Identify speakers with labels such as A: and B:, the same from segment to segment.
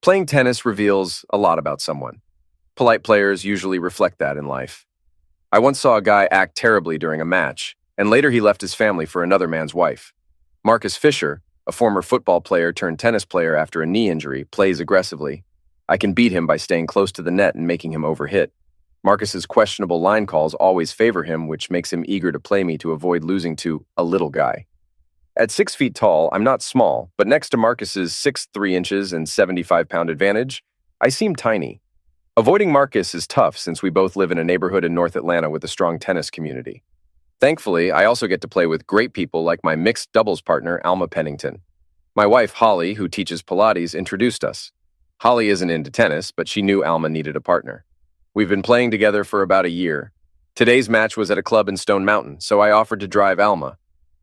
A: Playing tennis reveals a lot about someone. Polite players usually reflect that in life. I once saw a guy act terribly during a match, and later he left his family for another man's wife. Marcus Fisher, a former football player turned tennis player after a knee injury, plays aggressively. I can beat him by staying close to the net and making him overhit. Marcus's questionable line calls always favor him, which makes him eager to play me to avoid losing to a little guy. At 6 feet tall, I'm not small, but next to Marcus's 6'3" and 75-pound advantage, I seem tiny. Avoiding Marcus is tough since we both live in a neighborhood in North Atlanta with a strong tennis community. Thankfully, I also get to play with great people like my mixed doubles partner, Alma Pennington. My wife, Holly, who teaches Pilates, introduced us. Holly isn't into tennis, but she knew Alma needed a partner. We've been playing together for about a year. Today's match was at a club in Stone Mountain, so I offered to drive Alma.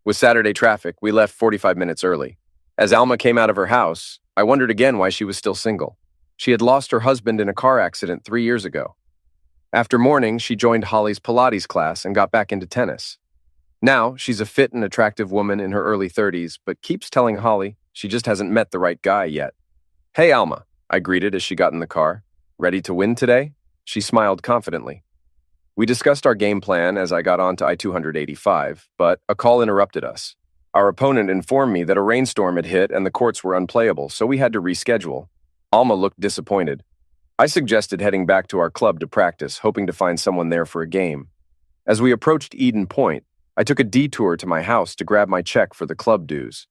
A: With Saturday traffic, we left 45 minutes early. As Alma came out of her house, I wondered again why she was still single. She had lost her husband in a car accident 3 years ago. After mourning, she joined Holly's Pilates class and got back into tennis. Now, she's a fit and attractive woman in her early 30s, but keeps telling Holly she just hasn't met the right guy yet. "Hey, Alma," I greeted as she got in the car. "Ready to win today?" She smiled confidently. We discussed our game plan as I got onto I-285, but a call interrupted us. Our opponent informed me that a rainstorm had hit and the courts were unplayable, so we had to reschedule. Alma looked disappointed. I suggested heading back to our club to practice, hoping to find someone there for a game. As we approached Eden Point, I took a detour to my house to grab my check for the club dues.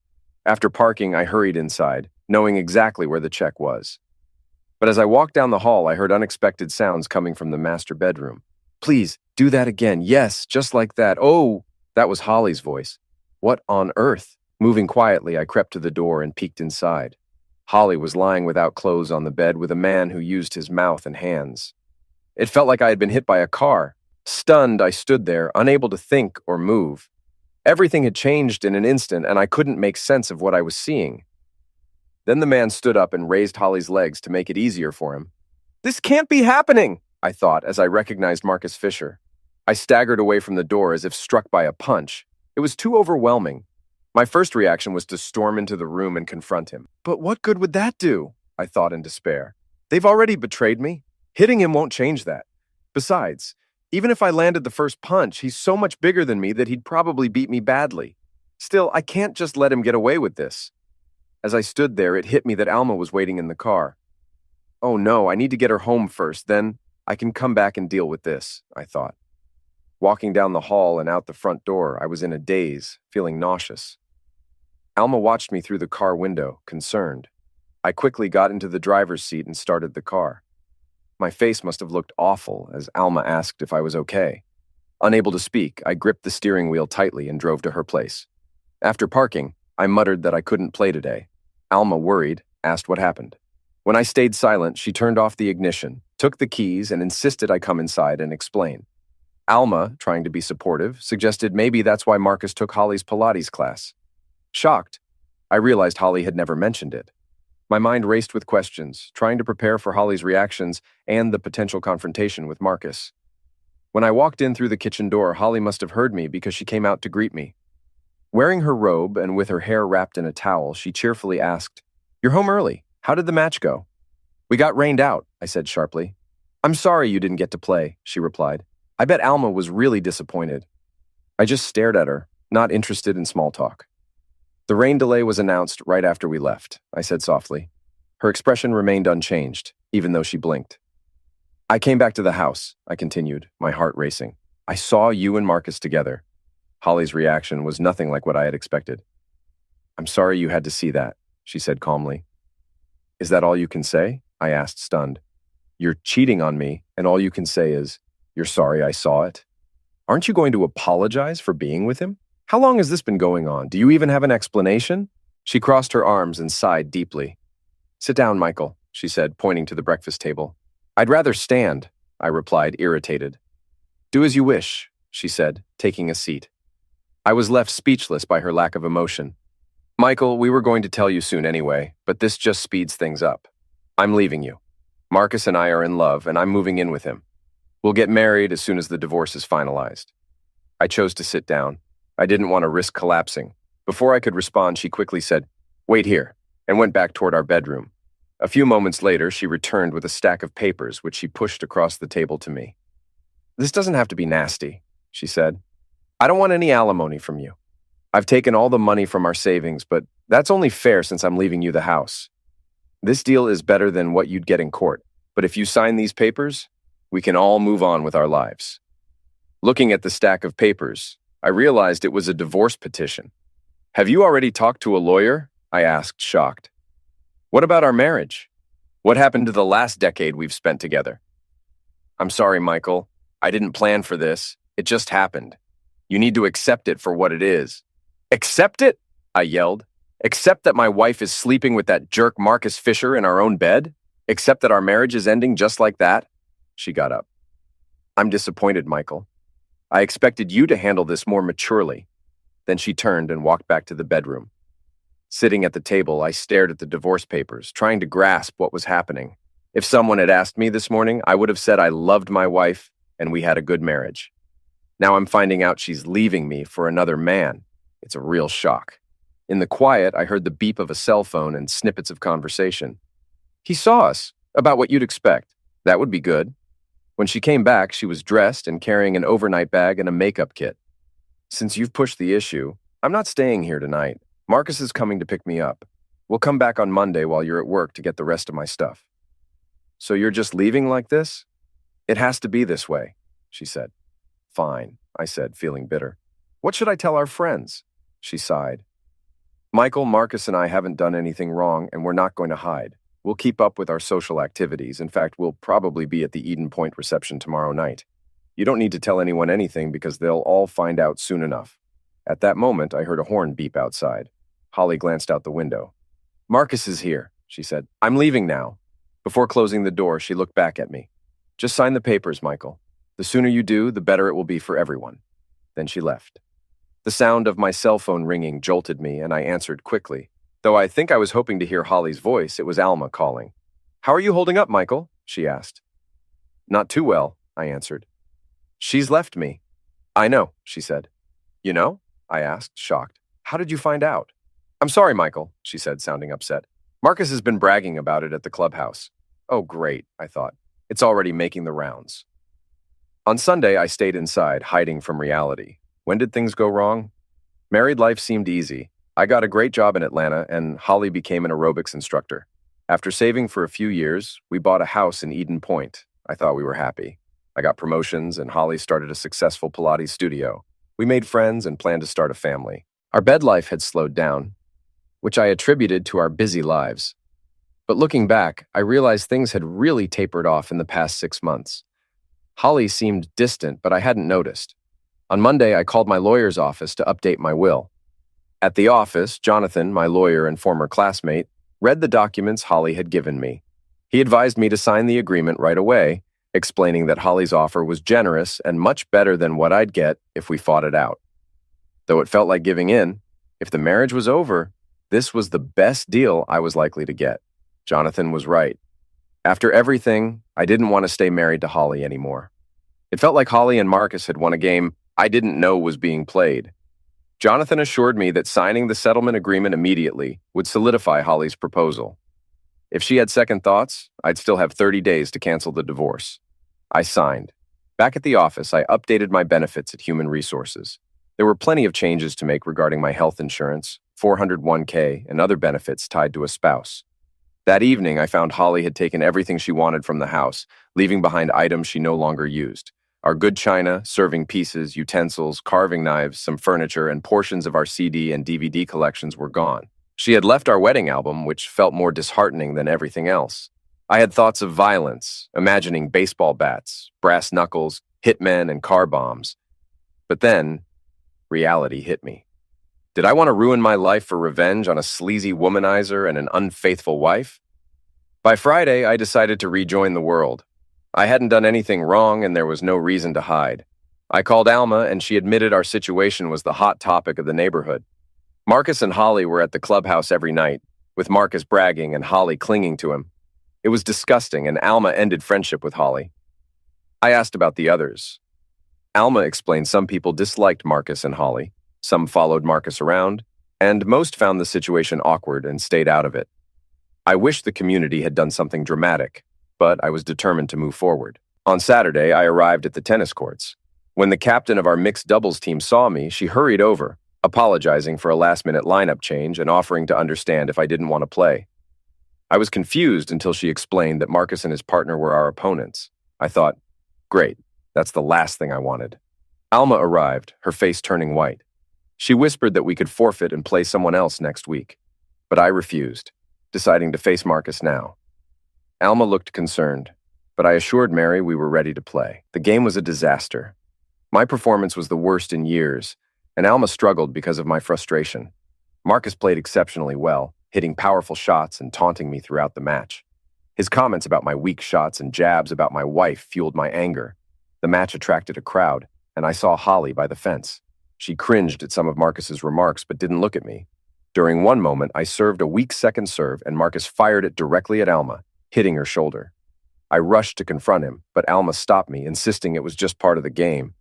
A: After parking, I hurried inside, knowing exactly where the check was. But as I walked down the hall, I heard unexpected sounds coming from the master bedroom. "Please, do that again. Yes, just like that. Oh!" That was Holly's voice. What on earth? Moving quietly, I crept to the door and peeked inside. Holly was lying without clothes on the bed with a man who used his mouth and hands. It felt like I had been hit by a car. Stunned, I stood there, unable to think or move. Everything had changed in an instant, and I couldn't make sense of what I was seeing. Then the man stood up and raised Holly's legs to make it easier for him. "This can't be happening," I thought as I recognized Marcus Fisher. I staggered away from the door as if struck by a punch. It was too overwhelming. My first reaction was to storm into the room and confront him. But what good would that do? I thought in despair. They've already betrayed me. Hitting him won't change that. Besides, even if I landed the first punch, he's so much bigger than me that he'd probably beat me badly. Still, I can't just let him get away with this. As I stood there, it hit me that Alma was waiting in the car. Oh no, I need to get her home first, then I can come back and deal with this, I thought. Walking down the hall and out the front door, I was in a daze, feeling nauseous. Alma watched me through the car window, concerned. I quickly got into the driver's seat and started the car. My face must have looked awful as Alma asked if I was okay. Unable to speak, I gripped the steering wheel tightly and drove to her place. After parking, I muttered that I couldn't play today. Alma, worried, asked what happened. When I stayed silent, she turned off the ignition, took the keys, and insisted I come inside and explain. Alma, trying to be supportive, suggested maybe that's why Marcus took Holly's Pilates class. Shocked, I realized Holly had never mentioned it. My mind raced with questions, trying to prepare for Holly's reactions and the potential confrontation with Marcus. When I walked in through the kitchen door, Holly must have heard me because she came out to greet me. Wearing her robe and with her hair wrapped in a towel, she cheerfully asked, "You're home early. How did the match go?" "We got rained out," I said sharply. "I'm sorry you didn't get to play," she replied. I bet Alma was really disappointed. I just stared at her, not interested in small talk. "The rain delay was announced right after we left," I said softly. Her expression remained unchanged, even though she blinked. "I came back to the house," I continued, my heart racing. "I saw you and Marcus together." Holly's reaction was nothing like what I had expected. "I'm sorry you had to see that," she said calmly. "Is that all you can say?" I asked, stunned. "You're cheating on me, and all you can say is, 'You're sorry I saw it'? Aren't you going to apologize for being with him? How long has this been going on? Do you even have an explanation?" She crossed her arms and sighed deeply. "Sit down, Michael," she said, pointing to the breakfast table. "I'd rather stand," I replied, irritated. "Do as you wish," she said, taking a seat. I was left speechless by her lack of emotion. "Michael, we were going to tell you soon anyway, but this just speeds things up. I'm leaving you. Marcus and I are in love, and I'm moving in with him. We'll get married as soon as the divorce is finalized." I chose to sit down. I didn't want to risk collapsing. Before I could respond, she quickly said, "Wait here," and went back toward our bedroom. A few moments later, she returned with a stack of papers, which she pushed across the table to me. "This doesn't have to be nasty," she said. "I don't want any alimony from you. I've taken all the money from our savings, but that's only fair since I'm leaving you the house. This deal is better than what you'd get in court, but if you sign these papers, we can all move on with our lives." Looking at the stack of papers, I realized it was a divorce petition. "Have you already talked to a lawyer?" I asked, shocked. "What about our marriage? What happened to the last decade we've spent together?" "I'm sorry, Michael. I didn't plan for this. It just happened. You need to accept it for what it is." "Accept it?" I yelled. "Accept that my wife is sleeping with that jerk Marcus Fisher in our own bed? Accept that our marriage is ending just like that?" She got up. "I'm disappointed, Michael. I expected you to handle this more maturely." Then she turned and walked back to the bedroom. Sitting at the table, I stared at the divorce papers, trying to grasp what was happening. If someone had asked me this morning, I would have said I loved my wife and we had a good marriage. Now I'm finding out she's leaving me for another man. It's a real shock. In the quiet, I heard the beep of a cell phone and snippets of conversation. "He saw us, about what you'd expect. That would be good." When she came back, she was dressed and carrying an overnight bag and a makeup kit. "Since you've pushed the issue, I'm not staying here tonight. Marcus is coming to pick me up. We'll come back on Monday while you're at work to get the rest of my stuff." "So you're just leaving like this?" "It has to be this way," she said. "Fine," I said, feeling bitter. "What should I tell our friends?" She sighed. "Michael, Marcus, and I haven't done anything wrong, and we're not going to hide. We'll keep up with our social activities. In fact, we'll probably be at the Eden Point reception tomorrow night. You don't need to tell anyone anything because they'll all find out soon enough." At that moment, I heard a horn beep outside. Holly glanced out the window. "Marcus is here," she said. "I'm leaving now." Before closing the door, she looked back at me. "Just sign the papers, Michael. The sooner you do, the better it will be for everyone." Then she left. The sound of my cell phone ringing jolted me, and I answered quickly. Though I think I was hoping to hear Holly's voice, it was Alma calling. "How are you holding up, Michael?" she asked. "Not too well," I answered. "She's left me." "I know," she said. "You know?" I asked, shocked. "How did you find out?" "I'm sorry, Michael," she said, sounding upset. "Marcus has been bragging about it at the clubhouse." "Oh, great," I thought. "It's already making the rounds." On Sunday, I stayed inside, hiding from reality. When did things go wrong? Married life seemed easy. I got a great job in Atlanta, and Holly became an aerobics instructor. After saving for a few years, we bought a house in Eden Point. I thought we were happy. I got promotions, and Holly started a successful Pilates studio. We made friends and planned to start a family. Our bed life had slowed down, which I attributed to our busy lives. But looking back, I realized things had really tapered off in the past 6 months. Holly seemed distant, but I hadn't noticed. On Monday, I called my lawyer's office to update my will. At the office, Jonathan, my lawyer and former classmate, read the documents Holly had given me. He advised me to sign the agreement right away, explaining that Holly's offer was generous and much better than what I'd get if we fought it out. Though it felt like giving in, if the marriage was over, this was the best deal I was likely to get. Jonathan was right. After everything, I didn't want to stay married to Holly anymore. It felt like Holly and Marcus had won a game I didn't know was being played. Jonathan assured me that signing the settlement agreement immediately would solidify Holly's proposal. If she had second thoughts, I'd still have 30 days to cancel the divorce. I signed. Back at the office, I updated my benefits at Human Resources. There were plenty of changes to make regarding my health insurance, 401k, and other benefits tied to a spouse. That evening, I found Holly had taken everything she wanted from the house, leaving behind items she no longer used. Our good china, serving pieces, utensils, carving knives, some furniture, and portions of our CD and DVD collections were gone. She had left our wedding album, which felt more disheartening than everything else. I had thoughts of violence, imagining baseball bats, brass knuckles, hitmen, and car bombs. But then, reality hit me. Did I want to ruin my life for revenge on a sleazy womanizer and an unfaithful wife? By Friday, I decided to rejoin the world. I hadn't done anything wrong, and there was no reason to hide. I called Alma, and she admitted our situation was the hot topic of the neighborhood. Marcus and Holly were at the clubhouse every night, with Marcus bragging and Holly clinging to him. It was disgusting, and Alma ended friendship with Holly. I asked about the others. Alma explained some people disliked Marcus and Holly, some followed Marcus around, and most found the situation awkward and stayed out of it. I wished the community had done something dramatic, but I was determined to move forward. On Saturday, I arrived at the tennis courts. When the captain of our mixed doubles team saw me, she hurried over, apologizing for a last-minute lineup change and offering to understand if I didn't want to play. I was confused until she explained that Marcus and his partner were our opponents. I thought, great, that's the last thing I wanted. Alma arrived, her face turning white. She whispered that we could forfeit and play someone else next week, but I refused, deciding to face Marcus now. Alma looked concerned, but I assured Mary we were ready to play. The game was a disaster. My performance was the worst in years, and Alma struggled because of my frustration. Marcus played exceptionally well, hitting powerful shots and taunting me throughout the match. His comments about my weak shots and jabs about my wife fueled my anger. The match attracted a crowd, and I saw Holly by the fence. She cringed at some of Marcus's remarks but didn't look at me. During one moment, I served a weak second serve and Marcus fired it directly at Alma, hitting her shoulder. I rushed to confront him, but Alma stopped me, insisting it was just part of the game.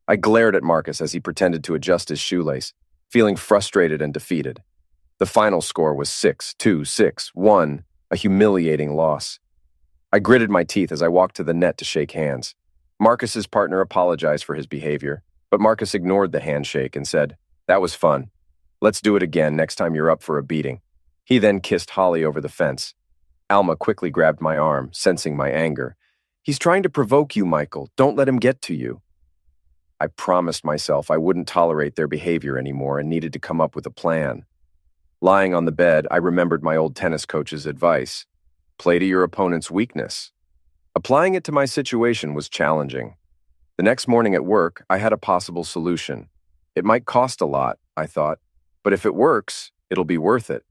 A: I glared at Marcus as he pretended to adjust his shoelace, feeling frustrated and defeated. The final score was 6-2, 6-1, a humiliating loss. I gritted my teeth as I walked to the net to shake hands. Marcus's partner apologized for his behavior, but Marcus ignored the handshake and said, "That was fun. Let's do it again next time you're up for a beating." He then kissed Holly over the fence. Alma quickly grabbed my arm, sensing my anger. "He's trying to provoke you, Michael. Don't let him get to you." I promised myself I wouldn't tolerate their behavior anymore and needed to come up with a plan. Lying on the bed, I remembered my old tennis coach's advice. Play to your opponent's weakness. Applying it to my situation was challenging. The next morning at work, I had a possible solution. It might cost a lot, I thought, but if it works, it'll be worth it.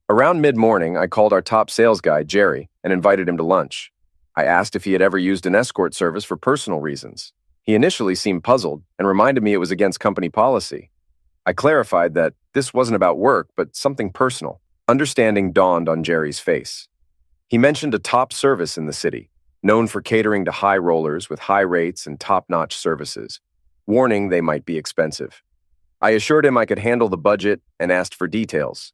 A: Around mid-morning, I called our top sales guy, Jerry, and invited him to lunch. I asked if he had ever used an escort service for personal reasons. He initially seemed puzzled and reminded me it was against company policy. I clarified that this wasn't about work, but something personal. Understanding dawned on Jerry's face. He mentioned a top service in the city, known for catering to high rollers with high rates and top-notch services, warning they might be expensive. I assured him I could handle the budget and asked for details.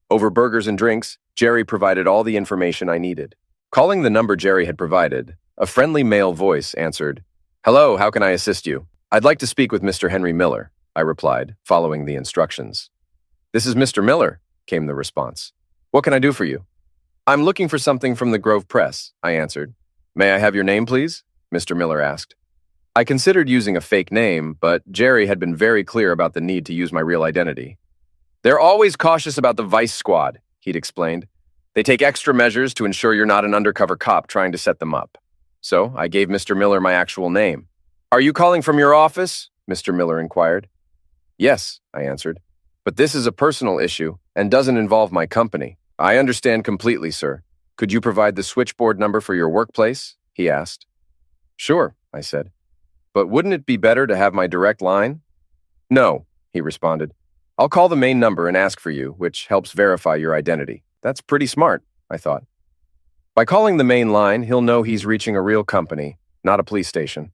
A: Over burgers and drinks, Jerry provided all the information I needed. Calling the number Jerry had provided, a friendly male voice answered, "Hello, how can I assist you?" "I'd like to speak with Mr. Henry Miller," I replied, following the instructions. "This is Mr. Miller," came the response. "What can I do for you?" "I'm looking for something from the Grove Press," I answered. "May I have your name, please?" Mr. Miller asked. I considered using a fake name, but Jerry had been very clear about the need to use my real identity. "They're always cautious about the Vice Squad," he'd explained. "They take extra measures to ensure you're not an undercover cop trying to set them up." So I gave Mr. Miller my actual name. "Are you calling from your office?" Mr. Miller inquired. "Yes," I answered. "But this is a personal issue and doesn't involve my company." "I understand completely, sir. Could you provide the switchboard number for your workplace?" he asked. "Sure," I said. "But wouldn't it be better to have my direct line?" "No," he responded. "I'll call the main number and ask for you, which helps verify your identity." That's pretty smart, I thought. By calling the main line, he'll know he's reaching a real company, not a police station.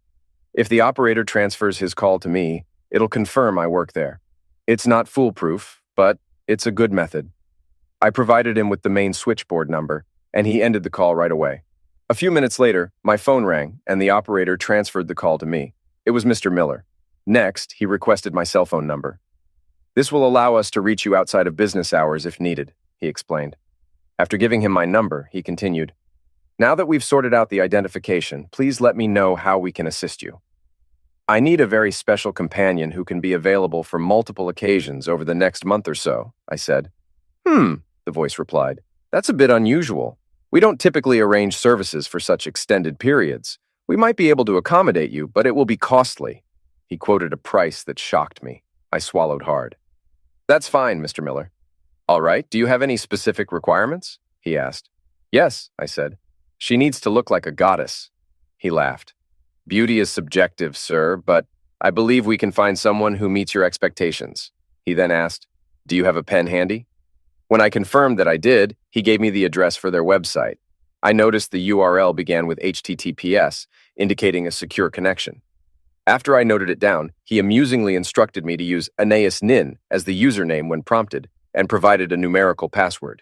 A: If the operator transfers his call to me, it'll confirm I work there. It's not foolproof, but it's a good method. I provided him with the main switchboard number, and he ended the call right away. A few minutes later, my phone rang, and the operator transferred the call to me. It was Mr. Miller. Next, he requested my cell phone number. "This will allow us to reach you outside of business hours if needed," he explained. After giving him my number, he continued, "Now that we've sorted out the identification, please let me know how we can assist you." "I need a very special companion who can be available for multiple occasions over the next month or so," I said. The voice replied. "That's a bit unusual. We don't typically arrange services for such extended periods. We might be able to accommodate you, but it will be costly." He quoted a price that shocked me. I swallowed hard. "That's fine, Mr. Miller." "All right, do you have any specific requirements?" he asked. "Yes," I said. "She needs to look like a goddess." He laughed. "Beauty is subjective, sir, but I believe we can find someone who meets your expectations." He then asked, "Do you have a pen handy?" When I confirmed that I did, he gave me the address for their website. I noticed the URL began with HTTPS, indicating a secure connection. After I noted it down, he amusingly instructed me to use Aeneas Nin as the username when prompted, and provided a numerical password.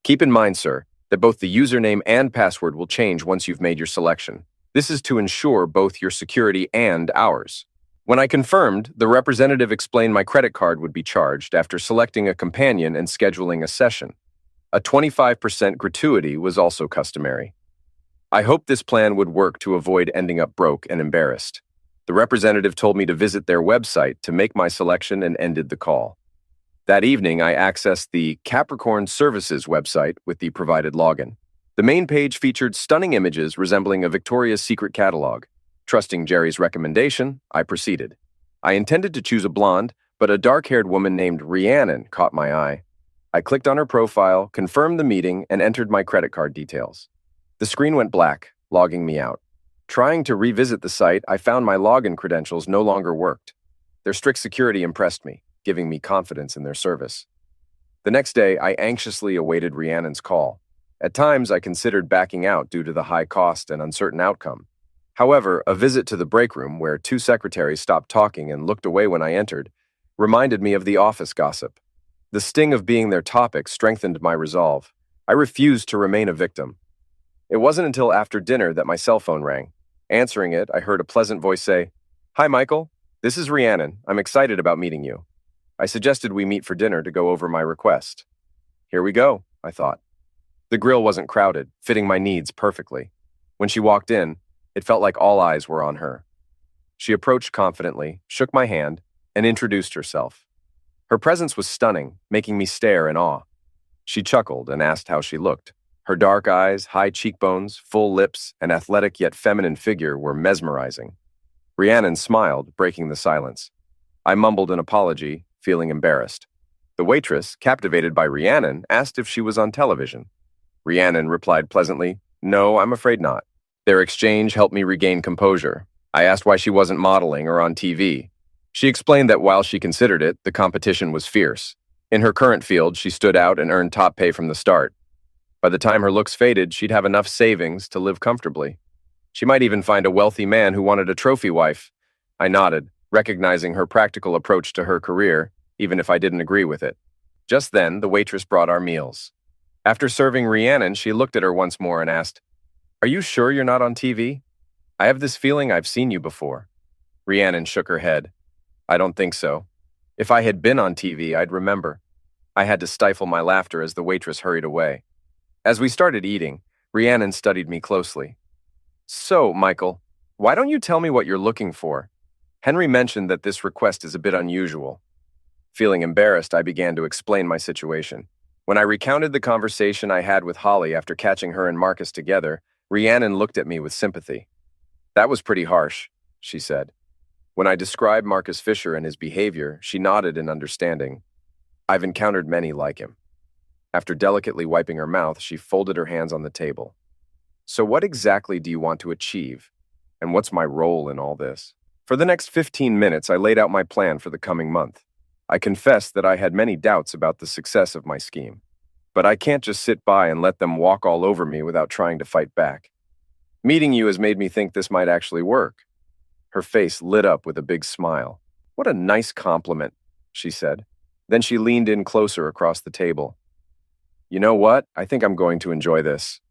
A: Keep in mind, sir, that both the username and password will change once you've made your selection. This is to ensure both your security and ours. When I confirmed, the representative explained my credit card would be charged after selecting a companion and scheduling a session. A 25% gratuity was also customary. I hoped this plan would work to avoid ending up broke and embarrassed. The representative told me to visit their website to make my selection and ended the call. That evening, I accessed the Capricorn Services website with the provided login. The main page featured stunning images resembling a Victoria's Secret catalog. Trusting Jerry's recommendation, I proceeded. I intended to choose a blonde, but a dark-haired woman named Rhiannon caught my eye. I clicked on her profile, confirmed the meeting, and entered my credit card details. The screen went black, logging me out. Trying to revisit the site, I found my login credentials no longer worked. Their strict security impressed me, giving me confidence in their service. The next day, I anxiously awaited Rhiannon's call. At times, I considered backing out due to the high cost and uncertain outcome. However, a visit to the break room, where two secretaries stopped talking and looked away when I entered, reminded me of the office gossip. The sting of being their topic strengthened my resolve. I refused to remain a victim. It wasn't until after dinner that my cell phone rang. Answering it, I heard a pleasant voice say, "Hi, Michael. This is Rhiannon. I'm excited about meeting you." I suggested we meet for dinner to go over my request. Here we go, I thought. The grill wasn't crowded, fitting my needs perfectly. When she walked in, it felt like all eyes were on her. She approached confidently, shook my hand, and introduced herself. Her presence was stunning, making me stare in awe. She chuckled and asked how she looked. Her dark eyes, high cheekbones, full lips, and athletic yet feminine figure were mesmerizing. Rhiannon smiled, breaking the silence. I mumbled an apology, feeling embarrassed. The waitress, captivated by Rhiannon, asked if she was on television. Rhiannon replied pleasantly, "No, I'm afraid not." Their exchange helped me regain composure. I asked why she wasn't modeling or on TV. She explained that while she considered it, the competition was fierce. In her current field, she stood out and earned top pay from the start. By the time her looks faded, she'd have enough savings to live comfortably. She might even find a wealthy man who wanted a trophy wife. I nodded, recognizing her practical approach to her career, even if I didn't agree with it. Just then, the waitress brought our meals. After serving Rhiannon, she looked at her once more and asked, "Are you sure you're not on TV? I have this feeling I've seen you before." Rhiannon shook her head. "I don't think so. If I had been on TV, I'd remember." I had to stifle my laughter as the waitress hurried away. As we started eating, Rhiannon studied me closely. "So, Michael, why don't you tell me what you're looking for? Henry mentioned that this request is a bit unusual." Feeling embarrassed, I began to explain my situation. When I recounted the conversation I had with Holly after catching her and Marcus together, Rhiannon looked at me with sympathy. "That was pretty harsh," she said. When I described Marcus Fisher and his behavior, she nodded in understanding. "I've encountered many like him." After delicately wiping her mouth, she folded her hands on the table. "So what exactly do you want to achieve? And what's my role in all this?" For the next 15 minutes, I laid out my plan for the coming month. I confessed that I had many doubts about the success of my scheme. But I can't just sit by and let them walk all over me without trying to fight back. "Meeting you has made me think this might actually work." Her face lit up with a big smile. "What a nice compliment," she said. Then she leaned in closer across the table. "You know what? I think I'm going to enjoy this."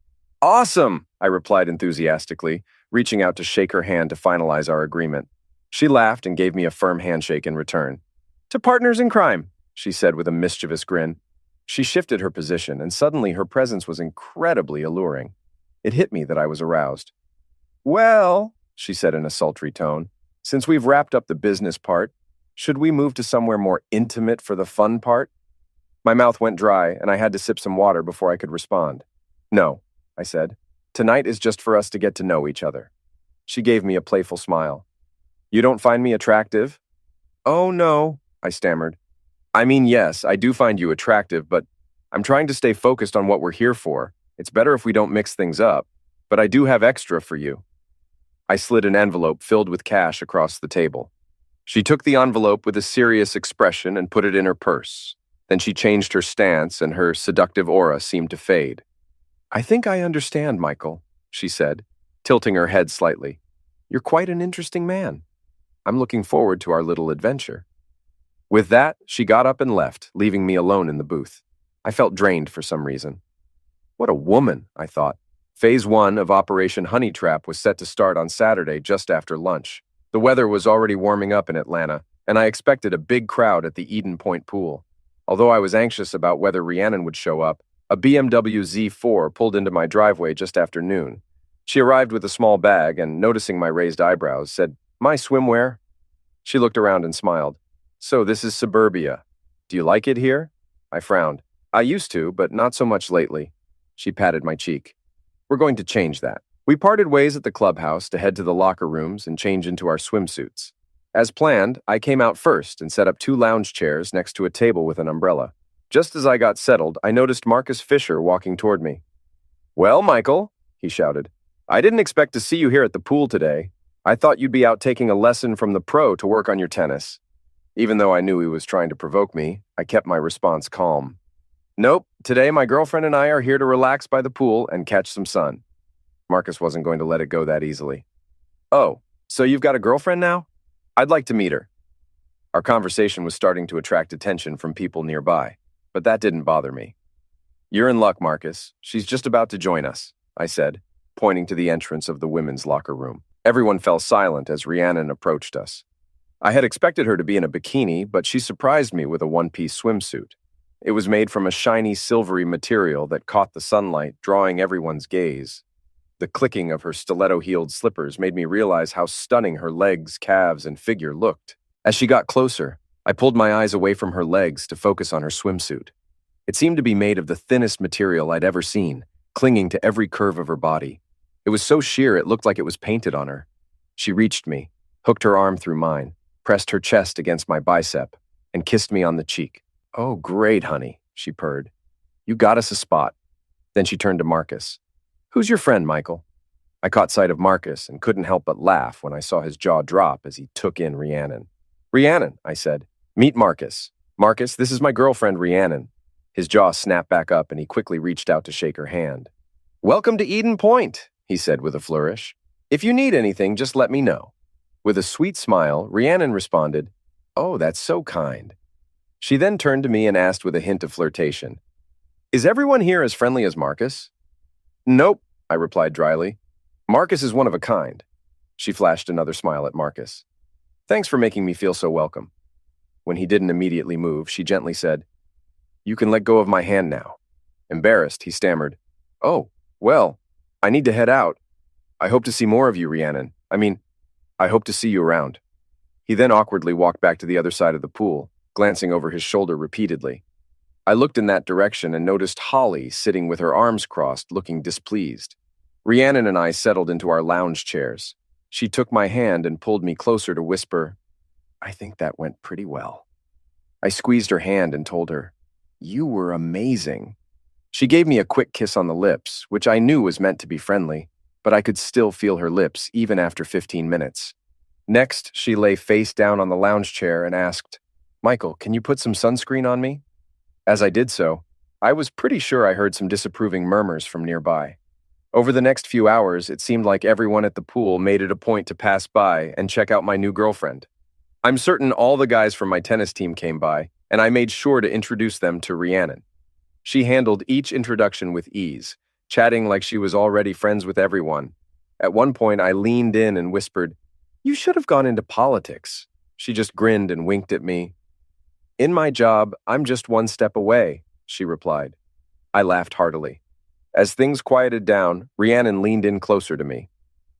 A: "Awesome!" I replied enthusiastically, reaching out to shake her hand to finalize our agreement. She laughed and gave me a firm handshake in return. "To partners in crime," she said with a mischievous grin. She shifted her position, and suddenly her presence was incredibly alluring. It hit me that I was aroused. "Well," she said in a sultry tone, "since we've wrapped up the business part, should we move to somewhere more intimate for the fun part?" My mouth went dry, and I had to sip some water before I could respond. "No," I said. "Tonight is just for us to get to know each other." She gave me a playful smile. "You don't find me attractive?" "Oh, no," I stammered. "I mean, yes, I do find you attractive, but I'm trying to stay focused on what we're here for. It's better if we don't mix things up, but I do have extra for you." I slid an envelope filled with cash across the table. She took the envelope with a serious expression and put it in her purse. Then she changed her stance, and her seductive aura seemed to fade. "I think I understand, Michael," she said, tilting her head slightly. "You're quite an interesting man. I'm looking forward to our little adventure." With that, she got up and left, leaving me alone in the booth. I felt drained for some reason. What a woman, I thought. Phase 1 of Operation Honey Trap was set to start on Saturday just after lunch. The weather was already warming up in Atlanta, and I expected a big crowd at the Eden Point pool. Although I was anxious about whether Rhiannon would show up, a BMW Z4 pulled into my driveway just after noon. She arrived with a small bag and, noticing my raised eyebrows, said, "My swimwear?" She looked around and smiled. "So this is suburbia. Do you like it here?" I frowned. "I used to, but not so much lately." She patted my cheek. "We're going to change that." We parted ways at the clubhouse to head to the locker rooms and change into our swimsuits. As planned, I came out first and set up 2 lounge chairs next to a table with an umbrella. Just as I got settled, I noticed Marcus Fisher walking toward me. "Well, Michael," he shouted, "I didn't expect to see you here at the pool today. I thought you'd be out taking a lesson from the pro to work on your tennis." Even though I knew he was trying to provoke me, I kept my response calm. "Nope, today my girlfriend and I are here to relax by the pool and catch some sun." Marcus wasn't going to let it go that easily. "Oh, so you've got a girlfriend now? I'd like to meet her." Our conversation was starting to attract attention from people nearby, but that didn't bother me. "You're in luck, Marcus. She's just about to join us," I said, pointing to the entrance of the women's locker room. Everyone fell silent as Rhiannon approached us. I had expected her to be in a bikini, but she surprised me with a one-piece swimsuit. It was made from a shiny, silvery material that caught the sunlight, drawing everyone's gaze. The clicking of her stiletto-heeled slippers made me realize how stunning her legs, calves, and figure looked. As she got closer, I pulled my eyes away from her legs to focus on her swimsuit. It seemed to be made of the thinnest material I'd ever seen, clinging to every curve of her body. It was so sheer it looked like it was painted on her. She reached me, hooked her arm through mine, pressed her chest against my bicep, and kissed me on the cheek. "Oh, great, honey," she purred. "You got us a spot." Then she turned to Marcus. "Who's your friend, Michael?" I caught sight of Marcus and couldn't help but laugh when I saw his jaw drop as he took in Rhiannon. "Rhiannon," I said. "Meet Marcus. Marcus, this is my girlfriend, Rhiannon." His jaw snapped back up and he quickly reached out to shake her hand. "Welcome to Eden Point," he said with a flourish. "If you need anything, just let me know." With a sweet smile, Rhiannon responded, "Oh, that's so kind." She then turned to me and asked with a hint of flirtation, "Is everyone here as friendly as Marcus?" "Nope," I replied dryly. "Marcus is one of a kind." She flashed another smile at Marcus. "Thanks for making me feel so welcome." When he didn't immediately move, she gently said, "You can let go of my hand now." Embarrassed, he stammered, "Oh, well, I need to head out. I hope to see more of you, Rhiannon. I hope to see you around." He then awkwardly walked back to the other side of the pool, glancing over his shoulder repeatedly. I looked in that direction and noticed Holly sitting with her arms crossed, looking displeased. Rhiannon and I settled into our lounge chairs. She took my hand and pulled me closer to whisper, "I think that went pretty well." I squeezed her hand and told her, "You were amazing." She gave me a quick kiss on the lips, which I knew was meant to be friendly, but I could still feel her lips even after 15 minutes. Next, she lay face down on the lounge chair and asked, "Michael, can you put some sunscreen on me?" As I did so, I was pretty sure I heard some disapproving murmurs from nearby. Over the next few hours, it seemed like everyone at the pool made it a point to pass by and check out my new girlfriend. I'm certain all the guys from my tennis team came by, and I made sure to introduce them to Rhiannon. She handled each introduction with ease, chatting like she was already friends with everyone. At one point, I leaned in and whispered, "You should have gone into politics." She just grinned and winked at me. "In my job, I'm just one step away," she replied. I laughed heartily. As things quieted down, Rhiannon leaned in closer to me.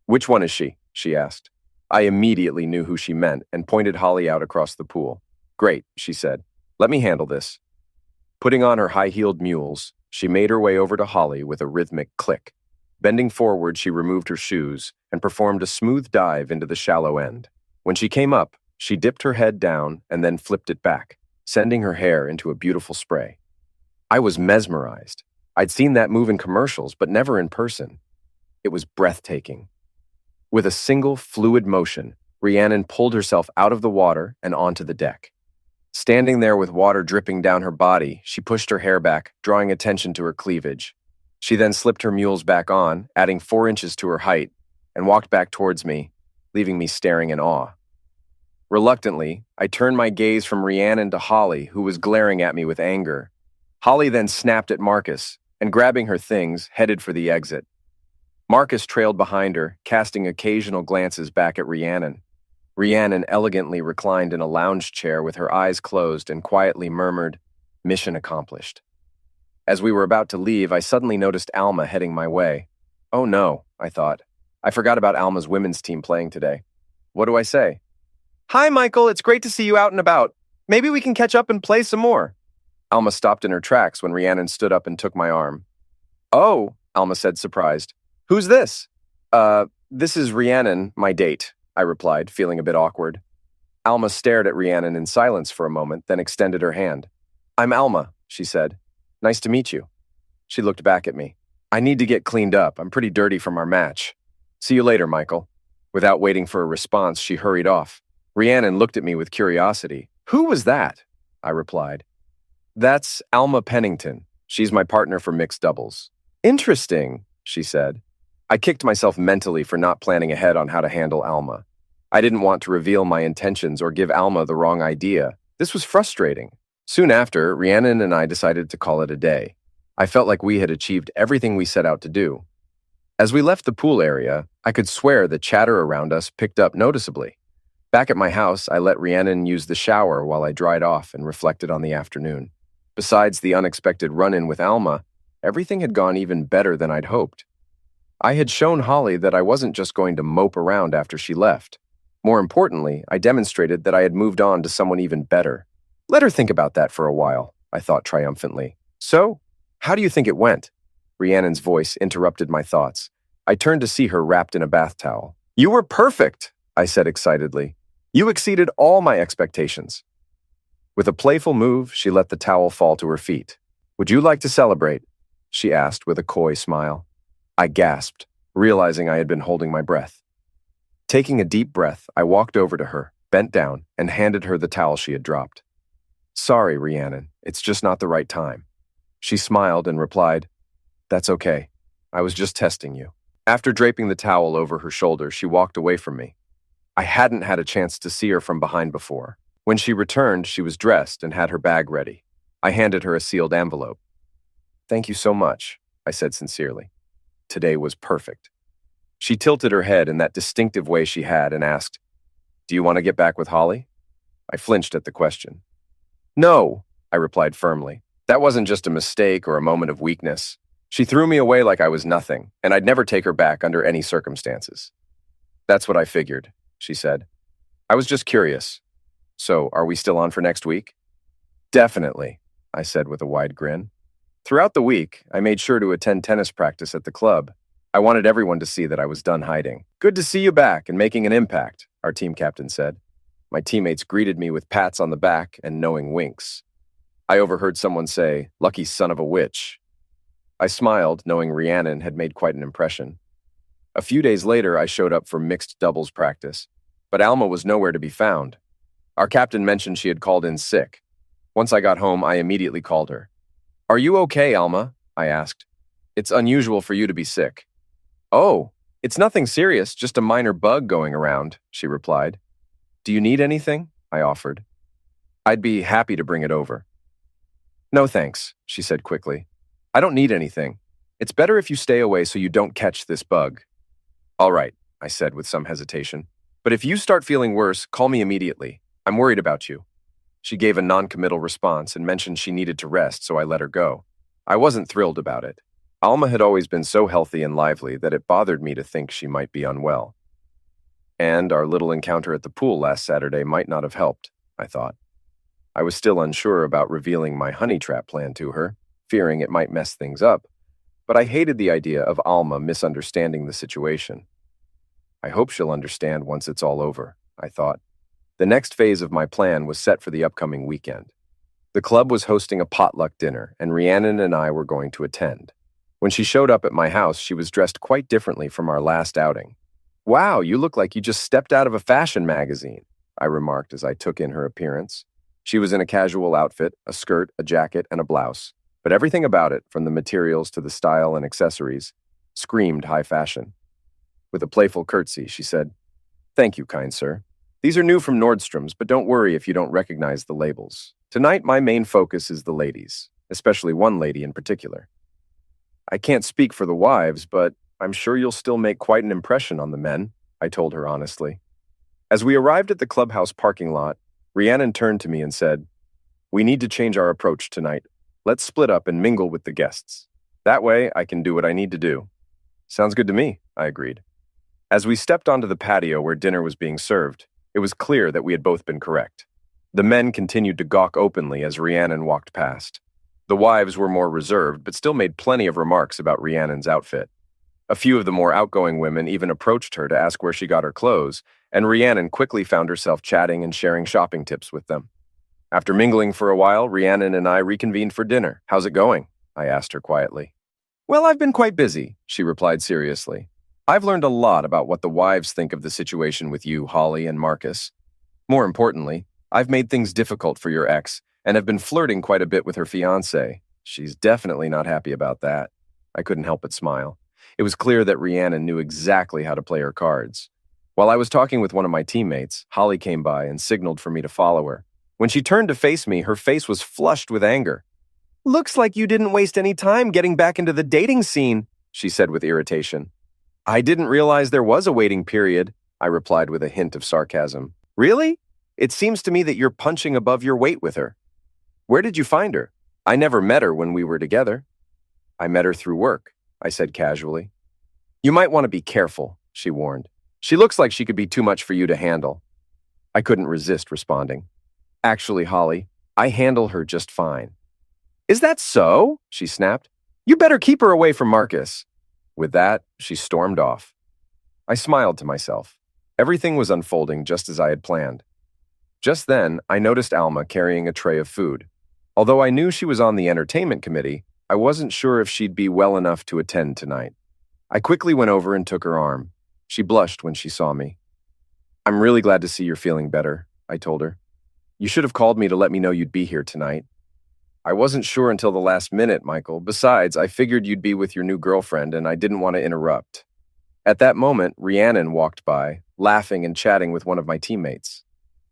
A: "Which one is she?" she asked. I immediately knew who she meant and pointed Holly out across the pool. "Great," she said. "Let me handle this." Putting on her high-heeled mules, she made her way over to Holly with a rhythmic click. Bending forward, she removed her shoes and performed a smooth dive into the shallow end. When she came up, she dipped her head down and then flipped it back, sending her hair into a beautiful spray. I was mesmerized. I'd seen that move in commercials, but never in person. It was breathtaking. With a single fluid motion, Rhiannon pulled herself out of the water and onto the deck. Standing there with water dripping down her body, she pushed her hair back, drawing attention to her cleavage. She then slipped her mules back on, adding 4 inches to her height, and walked back towards me, leaving me staring in awe. Reluctantly, I turned my gaze from Rhiannon to Holly, who was glaring at me with anger. Holly then snapped at Marcus, and grabbing her things, headed for the exit. Marcus trailed behind her, casting occasional glances back at Rhiannon. Rhiannon elegantly reclined in a lounge chair with her eyes closed and quietly murmured, "Mission accomplished." As we were about to leave, I suddenly noticed Alma heading my way. Oh no, I thought. I forgot about Alma's women's team playing today. What do I say? "Hi, Michael, it's great to see you out and about. Maybe we can catch up and play some more." Alma stopped in her tracks when Rhiannon stood up and took my arm. "Oh," Alma said, surprised. "Who's this?" This is Rhiannon, my date," I replied, feeling a bit awkward. Alma stared at Rhiannon in silence for a moment, then extended her hand. "I'm Alma," she said. "Nice to meet you." She looked back at me. "I need to get cleaned up. I'm pretty dirty from our match. See you later, Michael." Without waiting for a response, she hurried off. Rhiannon looked at me with curiosity. "Who was that?" I replied. "That's Alma Pennington. She's my partner for mixed doubles." "Interesting," she said. I kicked myself mentally for not planning ahead on how to handle Alma. I didn't want to reveal my intentions or give Alma the wrong idea. This was frustrating. Soon after, Rhiannon and I decided to call it a day. I felt like we had achieved everything we set out to do. As we left the pool area, I could swear the chatter around us picked up noticeably. Back at my house, I let Rhiannon use the shower while I dried off and reflected on the afternoon. Besides the unexpected run-in with Alma, everything had gone even better than I'd hoped. I had shown Holly that I wasn't just going to mope around after she left. More importantly, I demonstrated that I had moved on to someone even better. Let her think about that for a while, I thought triumphantly. "So, how do you think it went?" Rhiannon's voice interrupted my thoughts. I turned to see her wrapped in a bath towel. "You were perfect," I said excitedly. "You exceeded all my expectations." With a playful move, she let the towel fall to her feet. "Would you like to celebrate?" she asked with a coy smile. I gasped, realizing I had been holding my breath. Taking a deep breath, I walked over to her, bent down, and handed her the towel she had dropped. "Sorry, Rhiannon, it's just not the right time." She smiled and replied, "That's okay. I was just testing you." After draping the towel over her shoulder, she walked away from me. I hadn't had a chance to see her from behind before. When she returned, she was dressed and had her bag ready. I handed her a sealed envelope. "Thank you so much," I said sincerely. Today was perfect. She tilted her head in that distinctive way she had and asked, "Do you want to get back with Holly?" I flinched at the question. "No," I replied firmly. That wasn't just a mistake or a moment of weakness. She threw me away like I was nothing, and I'd never take her back under any circumstances. "That's what I figured," she said. "I was just curious. So, are we still on for next week?" "Definitely," I said with a wide grin. Throughout the week, I made sure to attend tennis practice at the club. I wanted everyone to see that I was done hiding. "Good to see you back and making an impact," our team captain said. My teammates greeted me with pats on the back and knowing winks. I overheard someone say, "Lucky son of a witch." I smiled, knowing Rhiannon had made quite an impression. A few days later, I showed up for mixed doubles practice, but Alma was nowhere to be found. Our captain mentioned she had called in sick. Once I got home, I immediately called her. "Are you okay, Alma?" I asked. "It's unusual for you to be sick." "Oh, it's nothing serious, just a minor bug going around," she replied. "Do you need anything?" I offered. "I'd be happy to bring it over." "No thanks," she said quickly. "I don't need anything. It's better if you stay away so you don't catch this bug." "All right," I said with some hesitation. "But if you start feeling worse, call me immediately. I'm worried about you." She gave a non-committal response and mentioned she needed to rest, so I let her go. I wasn't thrilled about it. Alma had always been so healthy and lively that it bothered me to think she might be unwell. And our little encounter at the pool last Saturday might not have helped, I thought. I was still unsure about revealing my honey trap plan to her, fearing it might mess things up, but I hated the idea of Alma misunderstanding the situation. I hope she'll understand once it's all over, I thought. The next phase of my plan was set for the upcoming weekend. The club was hosting a potluck dinner, and Rhiannon and I were going to attend. When she showed up at my house, she was dressed quite differently from our last outing. "Wow, you look like you just stepped out of a fashion magazine," I remarked as I took in her appearance. She was in a casual outfit, a skirt, a jacket, and a blouse, but everything about it, from the materials to the style and accessories, screamed high fashion. With a playful curtsy, she said, "Thank you, kind sir. These are new from Nordstrom's, but don't worry if you don't recognize the labels. Tonight, my main focus is the ladies, especially one lady in particular." I can't speak for the wives, but I'm sure you'll still make quite an impression on the men, I told her honestly. As we arrived at the clubhouse parking lot, Rhiannon turned to me and said, "We need to change our approach tonight. Let's split up and mingle with the guests. That way, I can do what I need to do." "Sounds good to me," I agreed. As we stepped onto the patio where dinner was being served, it was clear that we had both been correct. The men continued to gawk openly as Rhiannon walked past. The wives were more reserved, but still made plenty of remarks about Rhiannon's outfit. A few of the more outgoing women even approached her to ask where she got her clothes, and Rhiannon quickly found herself chatting and sharing shopping tips with them. After mingling for a while, Rhiannon and I reconvened for dinner. "How's it going?" I asked her quietly. "Well, I've been quite busy," she replied seriously. "I've learned a lot about what the wives think of the situation with you, Holly, and Marcus. More importantly, I've made things difficult for your ex and have been flirting quite a bit with her fiancé. She's definitely not happy about that." I couldn't help but smile. It was clear that Rhiannon knew exactly how to play her cards. While I was talking with one of my teammates, Holly came by and signaled for me to follow her. When she turned to face me, her face was flushed with anger. "Looks like you didn't waste any time getting back into the dating scene," she said with irritation. "I didn't realize there was a waiting period," I replied with a hint of sarcasm. "Really? It seems to me that you're punching above your weight with her. Where did you find her? I never met her when we were together." "I met her through work," I said casually. "You might want to be careful," she warned. "She looks like she could be too much for you to handle." I couldn't resist responding. "Actually, Holly, I handle her just fine." "Is that so?" she snapped. "You better keep her away from Marcus." With that, she stormed off. I smiled to myself. Everything was unfolding just as I had planned. Just then, I noticed Alma carrying a tray of food. Although I knew she was on the entertainment committee, I wasn't sure if she'd be well enough to attend tonight. I quickly went over and took her arm. She blushed when she saw me. "I'm really glad to see you're feeling better," I told her. "You should have called me to let me know you'd be here tonight." "I wasn't sure until the last minute, Michael. Besides, I figured you'd be with your new girlfriend and I didn't want to interrupt." At that moment, Rhiannon walked by, laughing and chatting with one of my teammates.